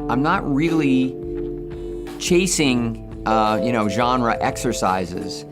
I'm not really chasing, genre exercises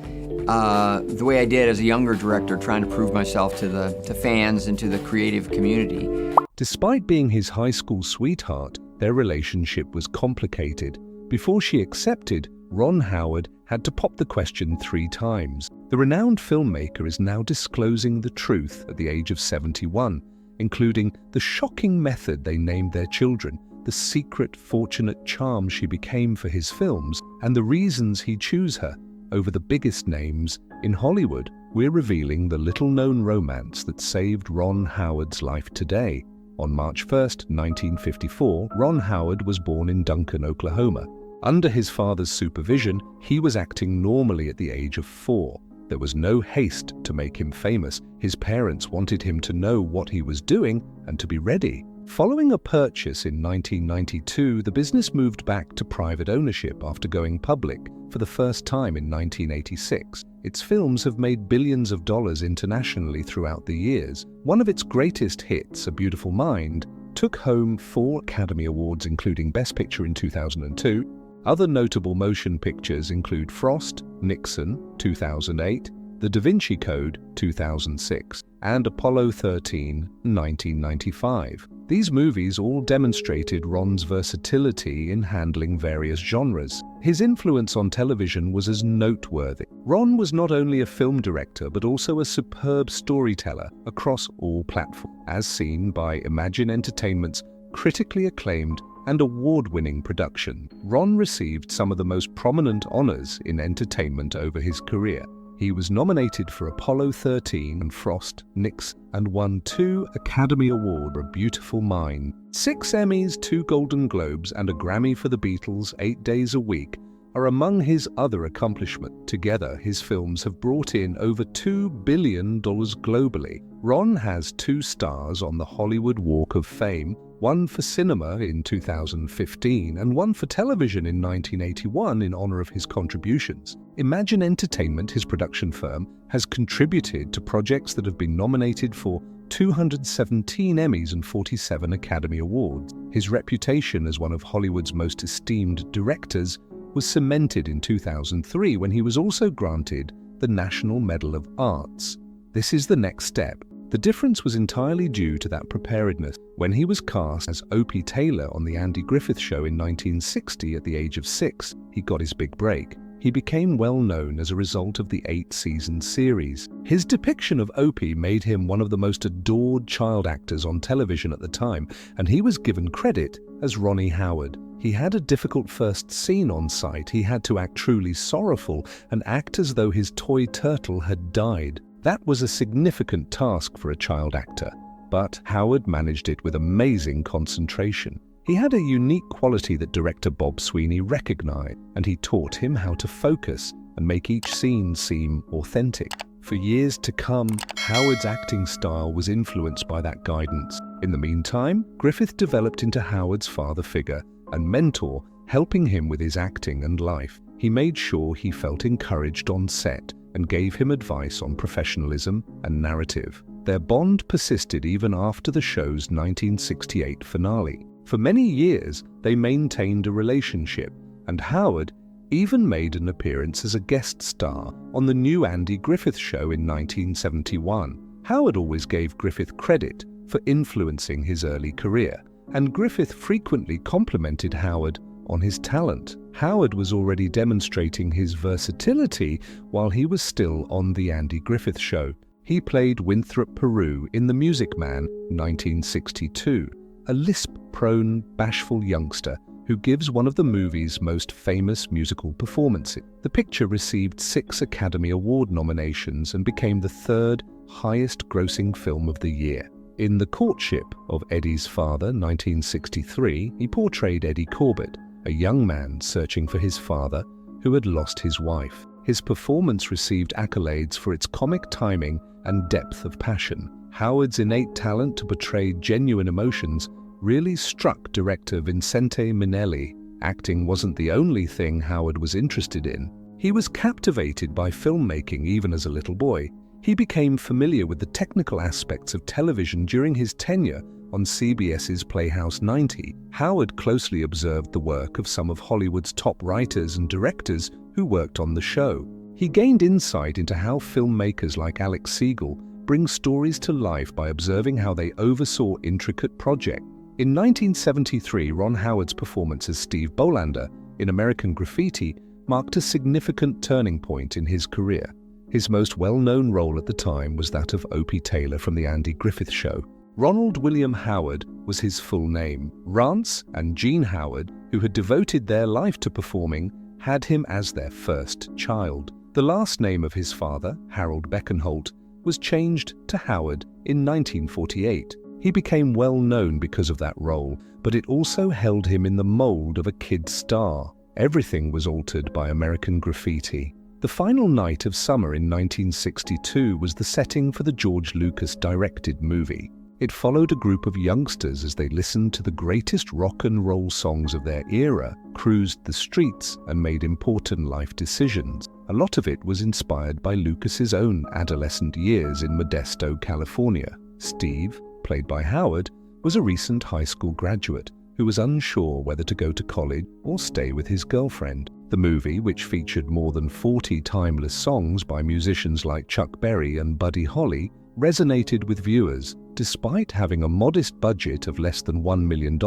the way I did as a younger director, trying to prove myself to fans and to the creative community. Despite being his high school sweetheart, their relationship was complicated. Before she accepted, Ron Howard had to pop the question 3 times. The renowned filmmaker is now disclosing the truth at the age of 71, including the shocking method they named their children, the secret fortunate charm she became for his films, and the reasons he chose her over the biggest names in Hollywood. We're revealing the little-known romance that saved Ron Howard's life today. On March 1st, 1954, Ron Howard was born in Duncan, Oklahoma. Under his father's supervision, he was acting normally at the age of 4. There was no haste to make him famous. His parents wanted him to know what he was doing and to be ready. Following a purchase in 1992, the business moved back to private ownership after going public for the first time in 1986. Its films have made billions of dollars internationally throughout the years. One of its greatest hits, A Beautiful Mind, took home 4 Academy Awards, including Best Picture in 2002. Other notable motion pictures include Frost, Nixon, 2008, The Da Vinci Code, 2006, and Apollo 13, 1995. These movies all demonstrated Ron's versatility in handling various genres. His influence on television was as noteworthy. Ron was not only a film director but also a superb storyteller across all platforms, as seen by Imagine Entertainment's critically acclaimed and award-winning production. Ron received some of the most prominent honors in entertainment over his career. He was nominated for Apollo 13 and Frost, Nixon, and won 2 Academy Awards for A Beautiful Mind. 6 Emmys, 2 Golden Globes, and a Grammy for the Beatles' 8 Days a Week are among his other accomplishments. Together, his films have brought in over $2 billion globally. Ron has 2 stars on the Hollywood Walk of Fame, one for cinema in 2015 and one for television in 1981 in honor of his contributions. Imagine Entertainment, his production firm, has contributed to projects that have been nominated for 217 Emmys and 47 Academy Awards. His reputation as one of Hollywood's most esteemed directors was cemented in 2003 when he was also granted the National Medal of Arts. This is the next step. The difference was entirely due to that preparedness. When he was cast as Opie Taylor on The Andy Griffith Show in 1960 at the age of 6, he got his big break. He became well known as a result of the 8-season series. His depiction of Opie made him one of the most adored child actors on television at the time, and he was given credit as Ronnie Howard. He had a difficult first scene on site. He had to act truly sorrowful and act as though his toy turtle had died. That was a significant task for a child actor, but Howard managed it with amazing concentration. He had a unique quality that director Bob Sweeney recognized, and he taught him how to focus and make each scene seem authentic. For years to come, Howard's acting style was influenced by that guidance. In the meantime, Griffith developed into Howard's father figure and mentor, helping him with his acting and life. He made sure he felt encouraged on set and gave him advice on professionalism and narrative. Their bond persisted even after the show's 1968 finale. For many years, they maintained a relationship, and Howard even made an appearance as a guest star on the new Andy Griffith Show in 1971. Howard always gave Griffith credit for influencing his early career, and Griffith frequently complimented Howard on his talent. Howard was already demonstrating his versatility while he was still on The Andy Griffith Show. He played Winthrop Peru in The Music Man, 1962, a lisp-prone, bashful youngster who gives one of the movie's most famous musical performances. The picture received 6 Academy Award nominations and became the 3rd highest-grossing film of the year. In The Courtship of Eddie's Father, 1963, he portrayed Eddie Corbett, a young man searching for his father who had lost his wife. His performance received accolades for its comic timing and depth of passion. Howard's innate talent to portray genuine emotions really struck director Vincente Minnelli. Acting wasn't the only thing Howard was interested in. He was captivated by filmmaking even as a little boy. He became familiar with the technical aspects of television during his tenure on CBS's Playhouse 90, Howard closely observed the work of some of Hollywood's top writers and directors who worked on the show. He gained insight into how filmmakers like Alex Siegel bring stories to life by observing how they oversaw intricate projects. In 1973, Ron Howard's performance as Steve Bolander in American Graffiti marked a significant turning point in his career. His most well-known role at the time was that of Opie Taylor from The Andy Griffith Show. Ronald William Howard was his full name. Rance and Jean Howard, who had devoted their life to performing, had him as their first child. The last name of his father, Harold Beckenholt, was changed to Howard in 1948. He became well known because of that role, but it also held him in the mold of a kid star. Everything was altered by American Graffiti. The final night of summer in 1962 was the setting for the George Lucas-directed movie. It followed a group of youngsters as they listened to the greatest rock and roll songs of their era, cruised the streets, and made important life decisions. A lot of it was inspired by Lucas's own adolescent years in Modesto, California. Steve, played by Howard, was a recent high school graduate who was unsure whether to go to college or stay with his girlfriend. The movie, which featured more than 40 timeless songs by musicians like Chuck Berry and Buddy Holly, resonated with viewers. Despite having a modest budget of less than $1 million,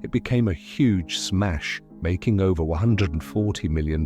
it became a huge smash, making over $140 million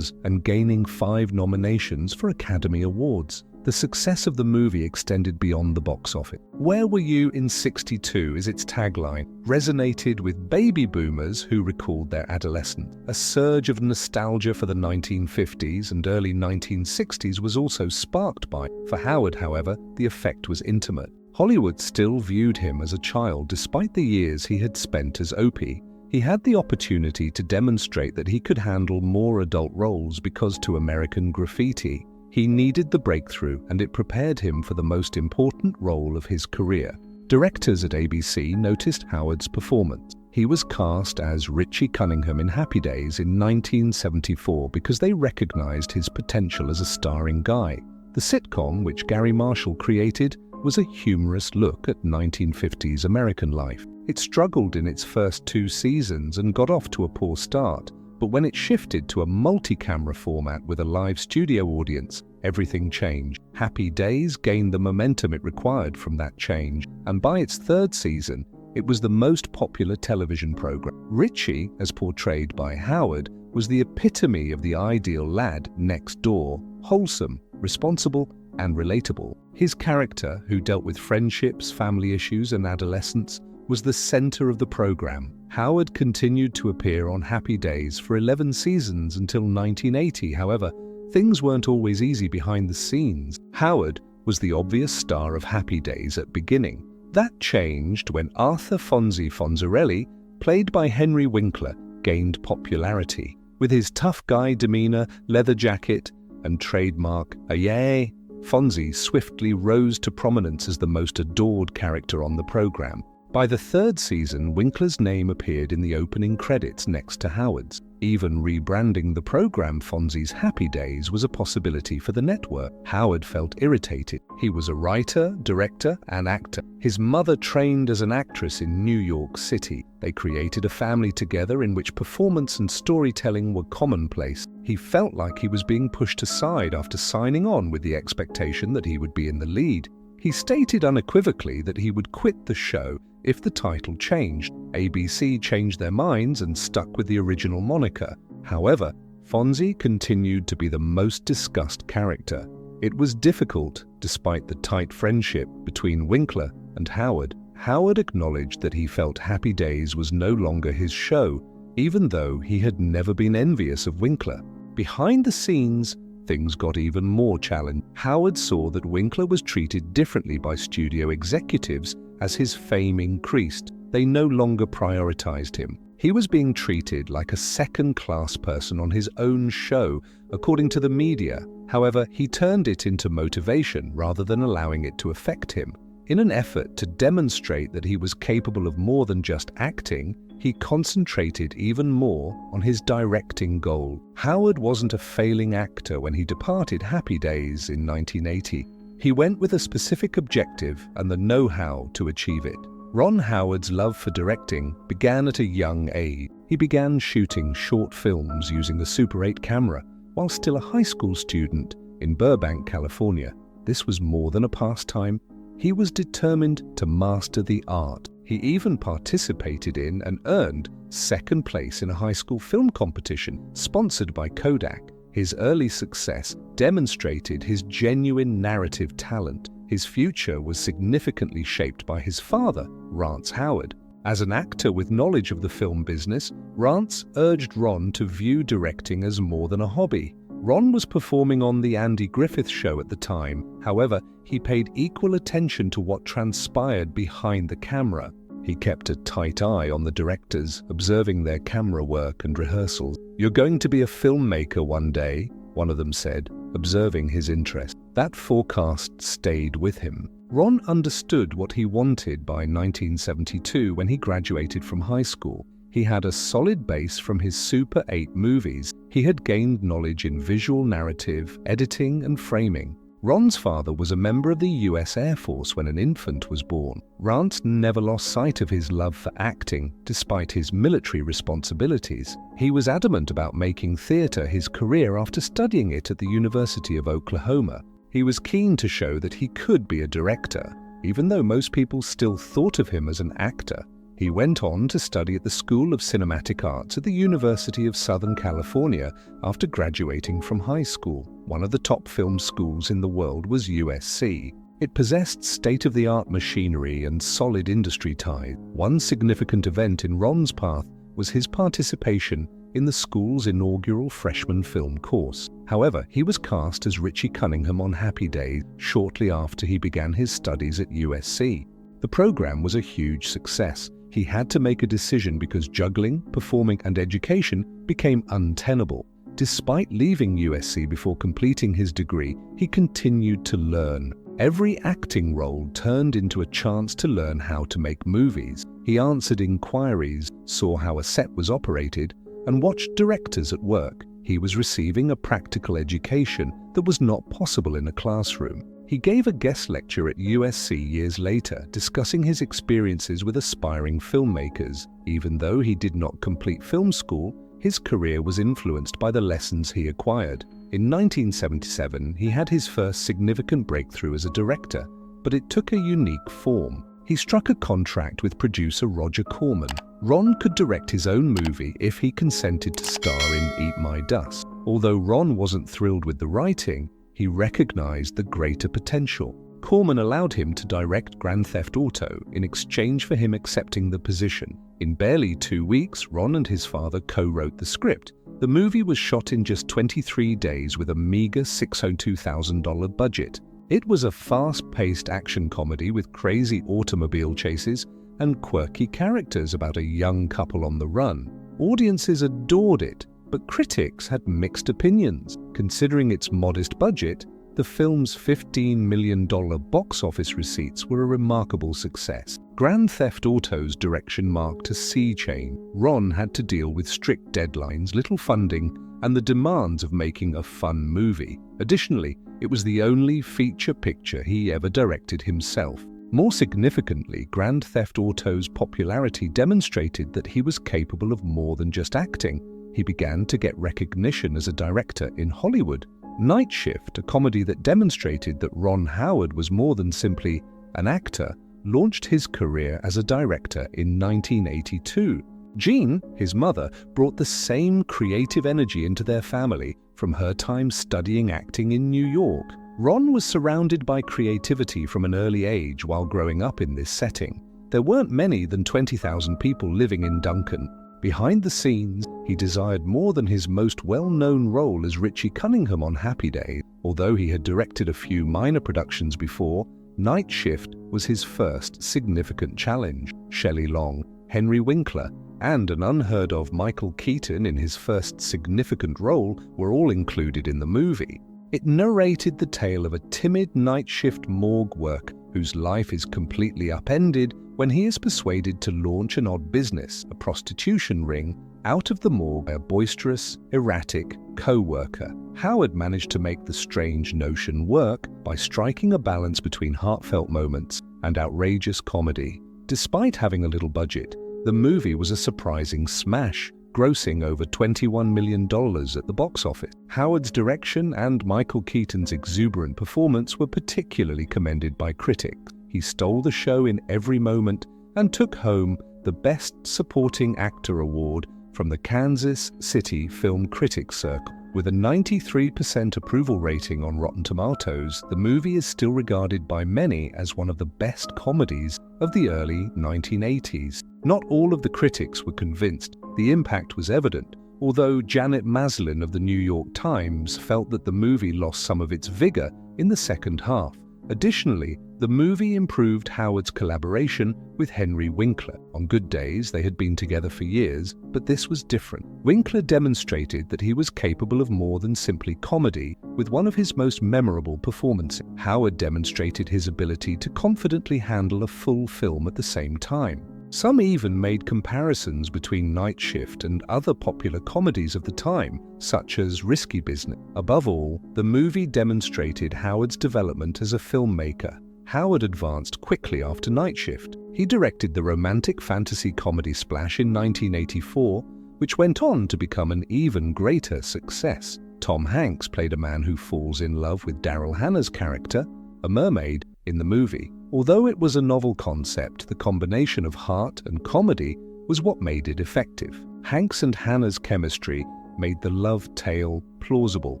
and gaining 5 nominations for Academy Awards. The success of the movie extended beyond the box office. "Where were you in '62" is its tagline, resonated with baby boomers who recalled their adolescence. A surge of nostalgia for the 1950s and early 1960s was also sparked by. For Howard, however, the effect was intimate. Hollywood still viewed him as a child despite the years he had spent as Opie. He had the opportunity to demonstrate that he could handle more adult roles because to American Graffiti, he needed the breakthrough, and it prepared him for the most important role of his career. Directors at ABC noticed Howard's performance. He was cast as Richie Cunningham in Happy Days in 1974 because they recognized his potential as a starring guy. The sitcom, which Gary Marshall created, was a humorous look at 1950s American life. It struggled in its first 2 seasons and got off to a poor start. But when it shifted to a multi-camera format with a live studio audience, everything changed. Happy Days gained the momentum it required from that change, and by its 3rd season, it was the most popular television program. Richie, as portrayed by Howard, was the epitome of the ideal lad next door, wholesome, responsible, and relatable. His character, who dealt with friendships, family issues, and adolescence, was the center of the program. Howard continued to appear on Happy Days for 11 seasons until 1980. However, things weren't always easy behind the scenes. Howard was the obvious star of Happy Days at beginning. That changed when Arthur Fonzie Fonzarelli, played by Henry Winkler, gained popularity. With his tough guy demeanor, leather jacket, and trademark "Aye," Fonzie swiftly rose to prominence as the most adored character on the program. By the 3rd season, Winkler's name appeared in the opening credits next to Howard's. Even rebranding the program Fonzie's Happy Days was a possibility for the network. Howard felt irritated. He was a writer, director, and actor. His mother trained as an actress in New York City. They created a family together in which performance and storytelling were commonplace. He felt like he was being pushed aside after signing on with the expectation that he would be in the lead. He stated unequivocally that he would quit the show if the title changed. ABC changed their minds and stuck with the original moniker. However, Fonzie continued to be the most discussed character. It was difficult, despite the tight friendship between Winkler and Howard. Howard acknowledged that he felt Happy Days was no longer his show, even though he had never been envious of Winkler. Behind the scenes, things got even more challenging. Howard saw that Winkler was treated differently by studio executives as his fame increased. They no longer prioritized him. He was being treated like a second-class person on his own show, according to the media. However, he turned it into motivation rather than allowing it to affect him. In an effort to demonstrate that he was capable of more than just acting, he concentrated even more on his directing goal. Howard wasn't a failing actor when he departed Happy Days in 1980. He went with a specific objective and the know-how to achieve it. Ron Howard's love for directing began at a young age. He began shooting short films using a Super 8 camera while still a high school student in Burbank, California. This was more than a pastime. He was determined to master the art. He even participated in and earned second place in a high school film competition sponsored by Kodak. His early success demonstrated his genuine narrative talent. His future was significantly shaped by his father, Rance Howard. As an actor with knowledge of the film business, Rance urged Ron to view directing as more than a hobby. Ron was performing on The Andy Griffith Show at the time. However, he paid equal attention to what transpired behind the camera. He kept a tight eye on the directors, observing their camera work and rehearsals. "You're going to be a filmmaker one day," one of them said, observing his interest. That forecast stayed with him. Ron understood what he wanted by 1972 when he graduated from high school. He had a solid base from his Super 8 movies. He had gained knowledge in visual narrative, editing, and framing. Ron's father was a member of the US Air Force when an infant was born. Rance never lost sight of his love for acting, despite his military responsibilities. He was adamant about making theater his career after studying it at the University of Oklahoma. He was keen to show that he could be a director, even though most people still thought of him as an actor. He went on to study at the School of Cinematic Arts at the University of Southern California after graduating from high school. One of the top film schools in the world was USC. It possessed state-of-the-art machinery and solid industry ties. One significant event in Ron's path was his participation in the school's inaugural freshman film course. However, he was cast as Richie Cunningham on Happy Days shortly after he began his studies at USC. The program was a huge success. He had to make a decision because juggling, performing, and education became untenable. Despite leaving USC before completing his degree, he continued to learn. Every acting role turned into a chance to learn how to make movies. He answered inquiries, saw how a set was operated, and watched directors at work. He was receiving a practical education that was not possible in a classroom. He gave a guest lecture at USC years later, discussing his experiences with aspiring filmmakers. Even though he did not complete film school, his career was influenced by the lessons he acquired. In 1977, he had his first significant breakthrough as a director, but it took a unique form. He struck a contract with producer Roger Corman. Ron could direct his own movie if he consented to star in Eat My Dust. Although Ron wasn't thrilled with the writing, he recognized the greater potential. Corman allowed him to direct Grand Theft Auto in exchange for him accepting the position. In barely 2 weeks, Ron and his father co-wrote the script. The movie was shot in just 23 days with a meager $602,000 budget. It was a fast-paced action comedy with crazy automobile chases and quirky characters about a young couple on the run. Audiences adored it, but critics had mixed opinions. Considering its modest budget, the film's $15 million box office receipts were a remarkable success. Grand Theft Auto's direction marked a sea change. Ron had to deal with strict deadlines, little funding, and the demands of making a fun movie. Additionally, it was the only feature picture he ever directed himself. More significantly, Grand Theft Auto's popularity demonstrated that he was capable of more than just acting. He began to get recognition as a director in Hollywood. Night Shift, a comedy that demonstrated that Ron Howard was more than simply an actor, launched his career as a director in 1982. Jean, his mother, brought the same creative energy into their family from her time studying acting in New York. Ron was surrounded by creativity from an early age while growing up in this setting. There weren't many than 20,000 people living in Duncan. Behind the scenes, he desired more than his most well-known role as Richie Cunningham on Happy Days. Although he had directed a few minor productions before, Night Shift was his first significant challenge. Shelley Long, Henry Winkler, and an unheard-of Michael Keaton in his first significant role were all included in the movie. It narrated the tale of a timid night shift morgue worker whose life is completely upended when he is persuaded to launch an odd business, a prostitution ring, out of the morgue by a boisterous, erratic co-worker. Howard managed to make the strange notion work by striking a balance between heartfelt moments and outrageous comedy. Despite having a little budget, the movie was a surprising smash, grossing over $21 million at the box office. Howard's direction and Michael Keaton's exuberant performance were particularly commended by critics. He stole the show in every moment and took home the Best Supporting Actor award from the Kansas City Film Critics Circle. With a 93% approval rating on Rotten Tomatoes, the movie is still regarded by many as one of the best comedies of the early 1980s. Not all of the critics were convinced. The impact was evident, although Janet Maslin of the New York Times felt that the movie lost some of its vigor in the second half. Additionally, the movie improved Howard's collaboration with Henry Winkler. On good days, they had been together for years, but this was different. Winkler demonstrated that he was capable of more than simply comedy with one of his most memorable performances. Howard demonstrated his ability to confidently handle a full film at the same time. Some even made comparisons between Night Shift and other popular comedies of the time, such as Risky Business. Above all, the movie demonstrated Howard's development as a filmmaker. Howard advanced quickly after Night Shift. He directed the romantic fantasy comedy Splash in 1984, which went on to become an even greater success. Tom Hanks played a man who falls in love with Daryl Hannah's character, a mermaid, in the movie. Although it was a novel concept, the combination of heart and comedy was what made it effective. Hanks and Hannah's chemistry made the love tale plausible,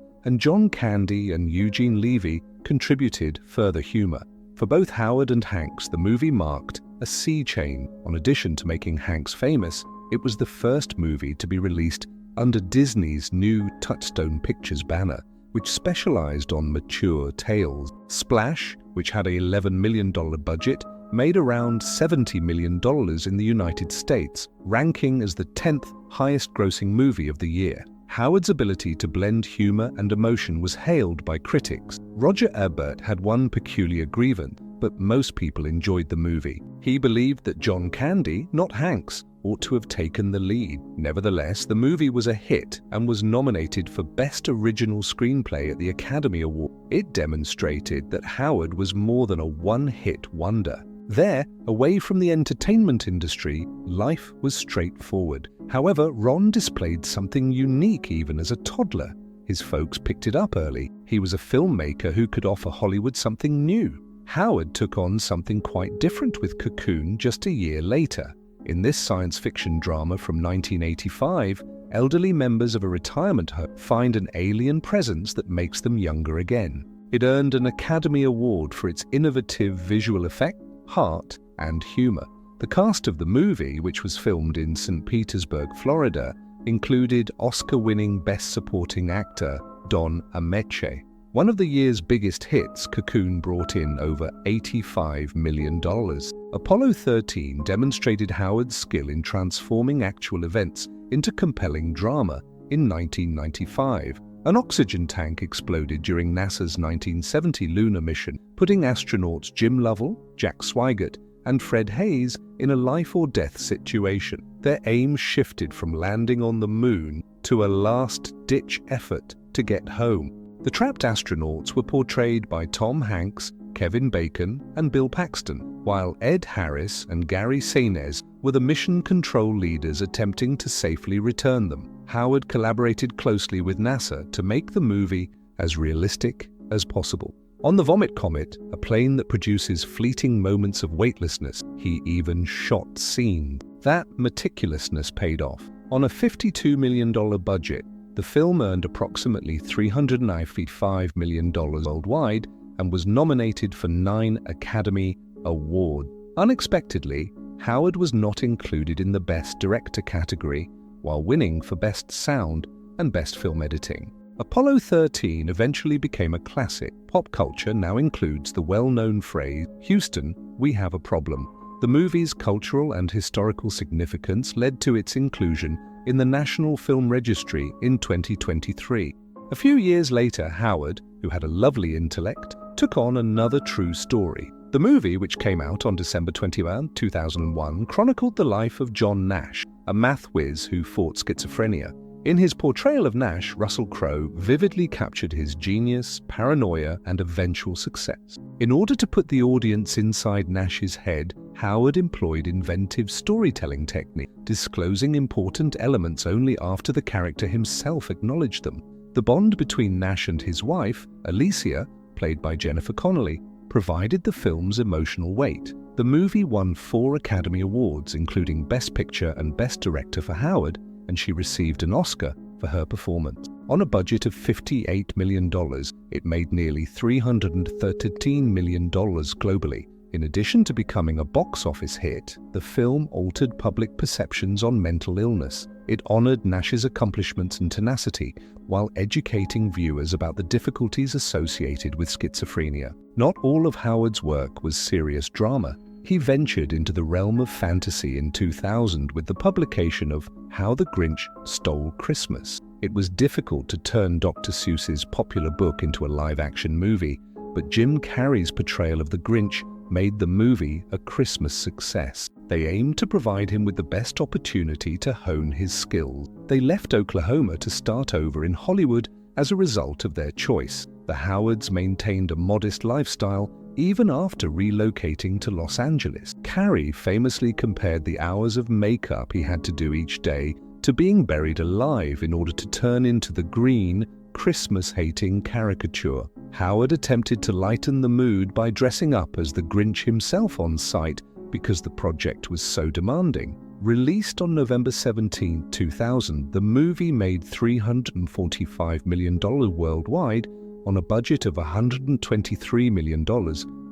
and John Candy and Eugene Levy contributed further humor. For both Howard and Hanks, the movie marked a sea change. In addition to making Hanks famous, it was the first movie to be released under Disney's new Touchstone Pictures banner, which specialized on mature tales. Splash, which had an $11 million budget, made around $70 million in the United States, ranking as the 10th highest-grossing movie of the year. Howard's ability to blend humor and emotion was hailed by critics. Roger Ebert had one peculiar grievance, but most people enjoyed the movie. He believed that John Candy, not Hanks, ought to have taken the lead. Nevertheless, the movie was a hit and was nominated for Best Original Screenplay at the Academy Award. It demonstrated that Howard was more than a one-hit wonder. There, away from the entertainment industry, life was straightforward. However, Ron displayed something unique even as a toddler. His folks picked it up early. He was a filmmaker who could offer Hollywood something new. Howard took on something quite different with Cocoon just a year later. In this science fiction drama from 1985, elderly members of a retirement home find an alien presence that makes them younger again. It earned an Academy Award for its innovative visual effect, heart, and humor. The cast of the movie, which was filmed in St. Petersburg, Florida, included Oscar-winning Best Supporting Actor Don Ameche. One of the year's biggest hits, Cocoon brought in over $85 million. Apollo 13 demonstrated Howard's skill in transforming actual events into compelling drama. In 1995, an oxygen tank exploded during NASA's 1970 lunar mission, putting astronauts Jim Lovell, Jack Swigert, and Fred Hayes in a life-or-death situation. Their aim shifted from landing on the moon to a last-ditch effort to get home. The trapped astronauts were portrayed by Tom Hanks, Kevin Bacon, and Bill Paxton, while Ed Harris and Gary Sinise were the mission control leaders attempting to safely return them. Howard collaborated closely with NASA to make the movie as realistic as possible. On the Vomit Comet, a plane that produces fleeting moments of weightlessness, he even shot scenes. That meticulousness paid off. On a $52 million budget, the film earned approximately $395 million worldwide and was nominated for 9 Academy Awards. Unexpectedly, Howard was not included in the Best Director category, while winning for Best Sound and Best Film Editing. Apollo 13 eventually became a classic. Pop culture now includes the well-known phrase, "Houston, we have a problem." The movie's cultural and historical significance led to its inclusion in the National Film Registry in 2023. A few years later, Howard, who had a lovely intellect, took on another true story. The movie, which came out on December 21, 2001, chronicled the life of John Nash, a math whiz who fought schizophrenia. In his portrayal of Nash, Russell Crowe vividly captured his genius, paranoia, and eventual success. In order to put the audience inside Nash's head, Howard employed inventive storytelling techniques, disclosing important elements only after the character himself acknowledged them. The bond between Nash and his wife, Alicia, played by Jennifer Connelly, provided the film's emotional weight. The movie won 4 Academy Awards, including Best Picture and Best Director for Howard, and she received an Oscar for her performance. On a budget of $58 million, it made nearly $313 million globally. In addition to becoming a box office hit, the film altered public perceptions on mental illness. It honored Nash's accomplishments and tenacity, while educating viewers about the difficulties associated with schizophrenia. Not all of Howard's work was serious drama. He ventured into the realm of fantasy in 2000 with the publication of How the Grinch Stole Christmas. It was difficult to turn Dr. Seuss's popular book into a live-action movie, but Jim Carrey's portrayal of the Grinch made the movie a Christmas success. They aimed to provide him with the best opportunity to hone his skills. They left Oklahoma to start over in Hollywood as a result of their choice. The Howards maintained a modest lifestyle even after relocating to Los Angeles. Carrey famously compared the hours of makeup he had to do each day to being buried alive in order to turn into the green, Christmas-hating caricature. Howard attempted to lighten the mood by dressing up as the Grinch himself on site because the project was so demanding. Released on November 17, 2000, the movie made $345 million worldwide on a budget of $123 million,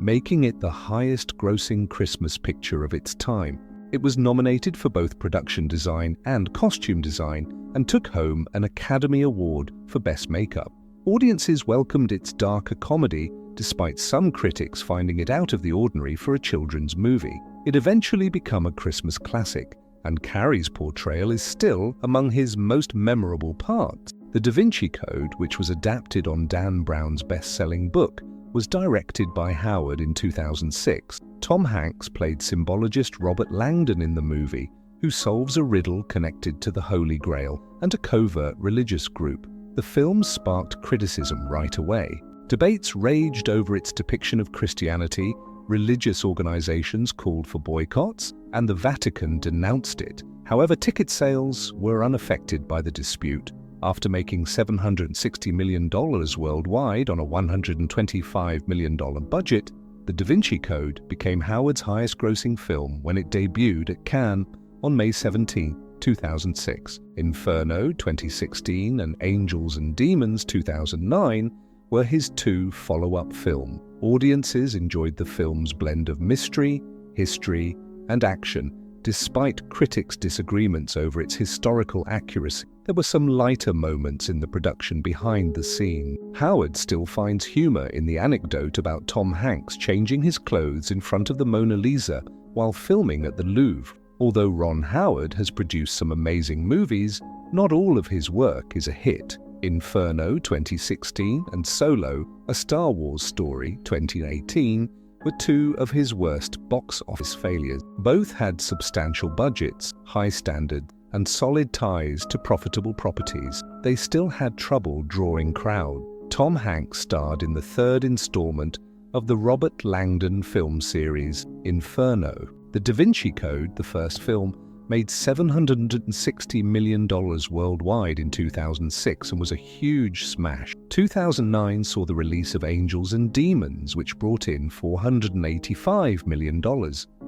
making it the highest-grossing Christmas picture of its time. It was nominated for both production design and costume design and took home an Academy Award for Best Makeup. Audiences welcomed its darker comedy, despite some critics finding it out of the ordinary for a children's movie. It eventually became a Christmas classic, and Carrey's portrayal is still among his most memorable parts. The Da Vinci Code, which was adapted on Dan Brown's best-selling book, was directed by Howard in 2006. Tom Hanks played symbologist Robert Langdon in the movie, who solves a riddle connected to the Holy Grail and a covert religious group. The film sparked criticism right away. Debates raged over its depiction of Christianity, religious organizations called for boycotts, and the Vatican denounced it. However, ticket sales were unaffected by the dispute. After making $760 million worldwide on a $125 million budget, The Da Vinci Code became Howard's highest-grossing film when it debuted at Cannes on May 17, 2006. Inferno 2016 and Angels and Demons 2009 were his 2 follow-up films. Audiences enjoyed the film's blend of mystery, history, and action, despite critics' disagreements over its historical accuracy. There were some lighter moments in the production behind the scene. Howard still finds humor in the anecdote about Tom Hanks changing his clothes in front of the Mona Lisa while filming at the Louvre. Although Ron Howard has produced some amazing movies, not all of his work is a hit. Inferno 2016 and Solo, A Star Wars Story 2018 were 2 of his worst box office failures. Both had substantial budgets, high standards, and solid ties to profitable properties. They still had trouble drawing crowds. Tom Hanks starred in the 3rd installment of the Robert Langdon film series, Inferno. The Da Vinci Code, the first film, made $760 million worldwide in 2006 and was a huge smash. 2009 saw the release of Angels and Demons, which brought in $485 million.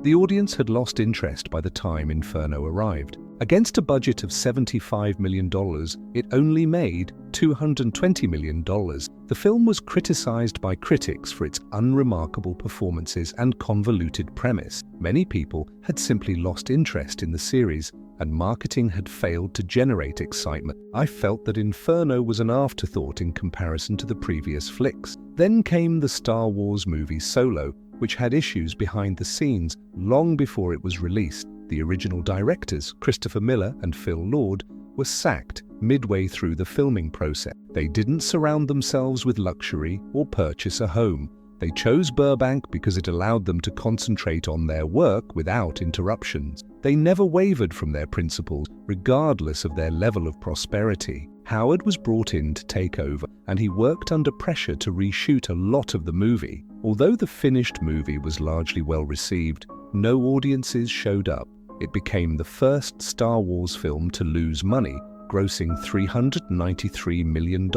The audience had lost interest by the time Inferno arrived. Against a budget of $75 million, it only made $220 million. The film was criticized by critics for its unremarkable performances and convoluted premise. Many people had simply lost interest in the series, and marketing had failed to generate excitement. I felt that Inferno was an afterthought in comparison to the previous flicks. Then came the Star Wars movie Solo, which had issues behind the scenes long before it was released. The original directors, Christopher Miller and Phil Lord, were sacked midway through the filming process. They didn't surround themselves with luxury or purchase a home. They chose Burbank because it allowed them to concentrate on their work without interruptions. They never wavered from their principles, regardless of their level of prosperity. Howard was brought in to take over, and he worked under pressure to reshoot a lot of the movie. Although the finished movie was largely well received, no audiences showed up. It became the first Star Wars film to lose money, grossing $393 million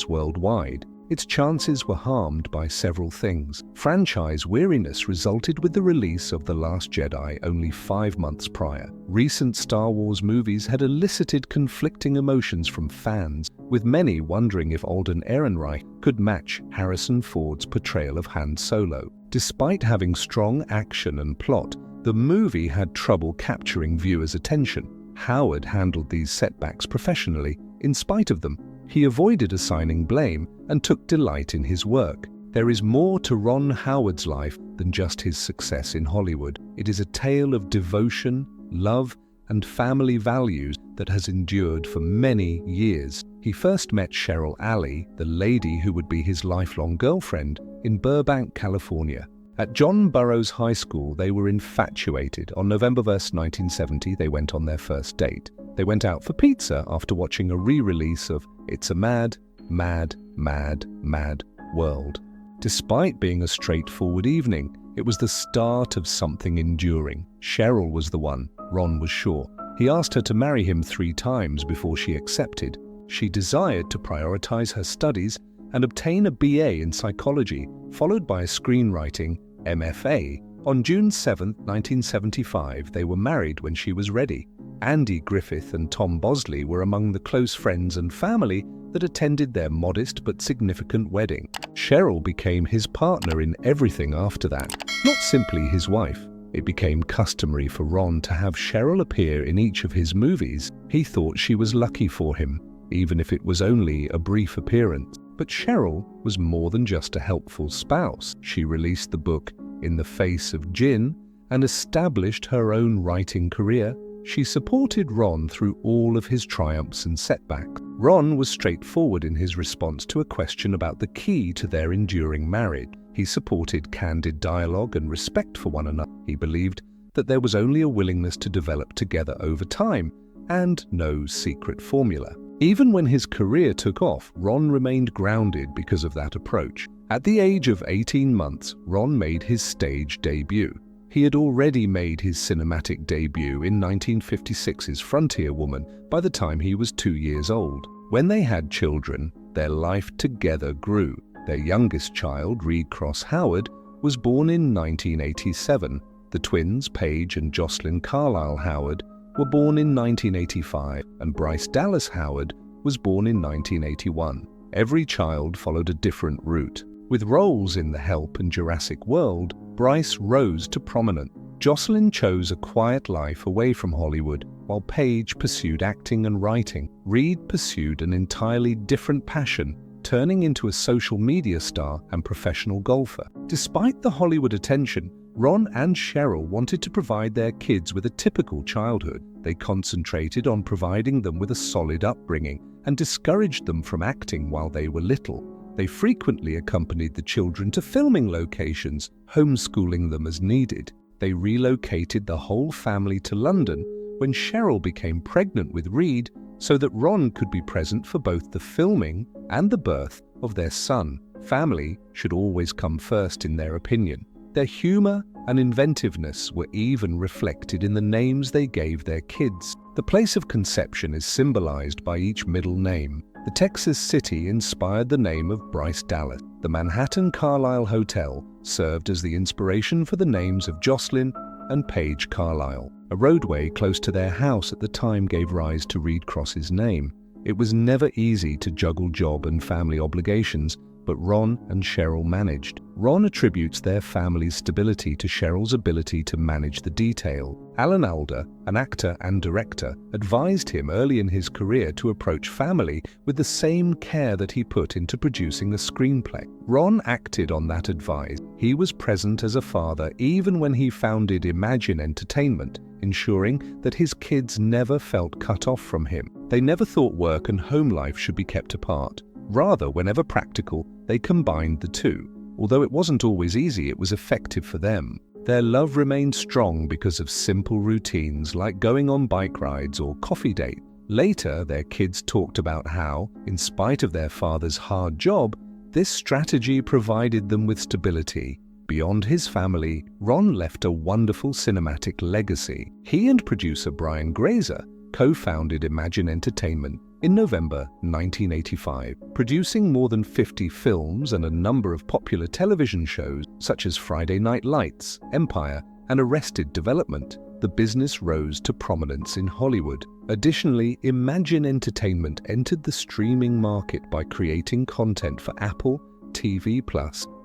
worldwide. Its chances were harmed by several things. Franchise weariness resulted with the release of The Last Jedi only 5 months prior. Recent Star Wars movies had elicited conflicting emotions from fans, with many wondering if Alden Ehrenreich could match Harrison Ford's portrayal of Han Solo. Despite having strong action and plot, the movie had trouble capturing viewers' attention. Howard handled these setbacks professionally. In spite of them, he avoided assigning blame and took delight in his work. There is more to Ron Howard's life than just his success in Hollywood. It is a tale of devotion, love, and family values that has endured for many years. He first met Cheryl Alley, the lady who would be his lifelong girlfriend, in Burbank, California. At John Burroughs High School, they were infatuated. On November 1st, 1970, they went on their first date. They went out for pizza after watching a re-release of It's a Mad, Mad, Mad, Mad World. Despite being a straightforward evening, it was the start of something enduring. Cheryl was the one, Ron was sure. He asked her to marry him 3 times before she accepted. She desired to prioritize her studies and obtain a BA in psychology, followed by a screenwriting MFA. On June 7, 1975, they were married when she was ready. Andy Griffith and Tom Bosley were among the close friends and family that attended their modest but significant wedding. Cheryl became his partner in everything after that, not simply his wife. It became customary for Ron to have Cheryl appear in each of his movies. He thought she was lucky for him, even if it was only a brief appearance. But Cheryl was more than just a helpful spouse. She released the book In the Face of Gin and established her own writing career. She supported Ron through all of his triumphs and setbacks. Ron was straightforward in his response to a question about the key to their enduring marriage. He supported candid dialogue and respect for one another. He believed that there was only a willingness to develop together over time and no secret formula. Even when his career took off, Ron remained grounded because of that approach. At the age of 18 months, Ron made his stage debut. He had already made his cinematic debut in 1956's Frontier Woman by the time he was 2 years old. When they had children, their life together grew. Their youngest child, Reed Cross Howard, was born in 1987. The twins, Paige and Jocelyn Carlisle Howard, were born in 1985, and Bryce Dallas Howard was born in 1981. Every child followed a different route. With roles in The Help and Jurassic World, Bryce rose to prominence. Jocelyn chose a quiet life away from Hollywood, while Paige pursued acting and writing. Reed pursued an entirely different passion, turning into a social media star and professional golfer. Despite the Hollywood attention, Ron and Cheryl wanted to provide their kids with a typical childhood. They concentrated on providing them with a solid upbringing and discouraged them from acting while they were little. They frequently accompanied the children to filming locations, homeschooling them as needed. They relocated the whole family to London when Cheryl became pregnant with Reed so that Ron could be present for both the filming and the birth of their son. Family should always come first in their opinion. Their humor and inventiveness were even reflected in the names they gave their kids. The place of conception is symbolized by each middle name. The Texas city inspired the name of Bryce Dallas. The Manhattan Carlisle Hotel served as the inspiration for the names of Jocelyn and Paige Carlisle. A roadway close to their house at the time gave rise to Reed Cross's name. It was never easy to juggle job and family obligations, but Ron and Cheryl managed. Ron attributes their family's stability to Cheryl's ability to manage the detail. Alan Alda, an actor and director, advised him early in his career to approach family with the same care that he put into producing a screenplay. Ron acted on that advice. He was present as a father even when he founded Imagine Entertainment, ensuring that his kids never felt cut off from him. They never thought work and home life should be kept apart. Rather, whenever practical, they combined the two. Although it wasn't always easy, it was effective for them. Their love remained strong because of simple routines like going on bike rides or coffee dates. Later, their kids talked about how, in spite of their father's hard job, this strategy provided them with stability. beyond his family, Ron left a wonderful cinematic legacy. He and producer Brian Grazer co-founded Imagine Entertainment in November 1985, producing more than 50 films and a number of popular television shows such as Friday Night Lights, Empire, and Arrested Development. The business rose to prominence in Hollywood. Additionally, Imagine Entertainment entered the streaming market by creating content for Apple, TV+,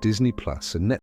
Disney+, and Netflix.